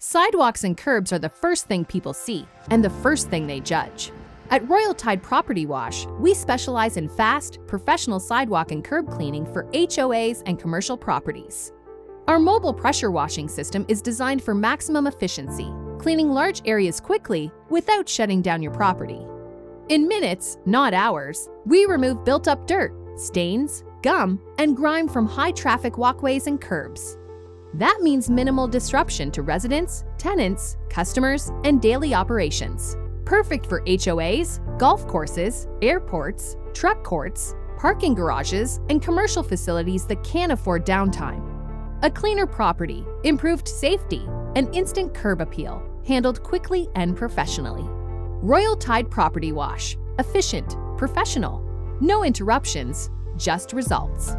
Sidewalks and curbs are the first thing people see and the first thing they judge. At Royal Tide Property Wash, we specialize in fast, professional sidewalk and curb cleaning for HOAs and commercial properties. Our mobile pressure washing system is designed for maximum efficiency, cleaning large areas quickly without shutting down your property. In minutes, not hours, we remove built-up dirt, stains, gum, and grime from high-traffic walkways and curbs. That means minimal disruption to residents, tenants, customers, and daily operations. Perfect for HOAs, golf courses, airports, truck courts, parking garages, and commercial facilities that can't afford downtime. A cleaner property, improved safety, and instant curb appeal, handled quickly and professionally. Royal Tide Property Wash. Efficient, professional. No interruptions, just results.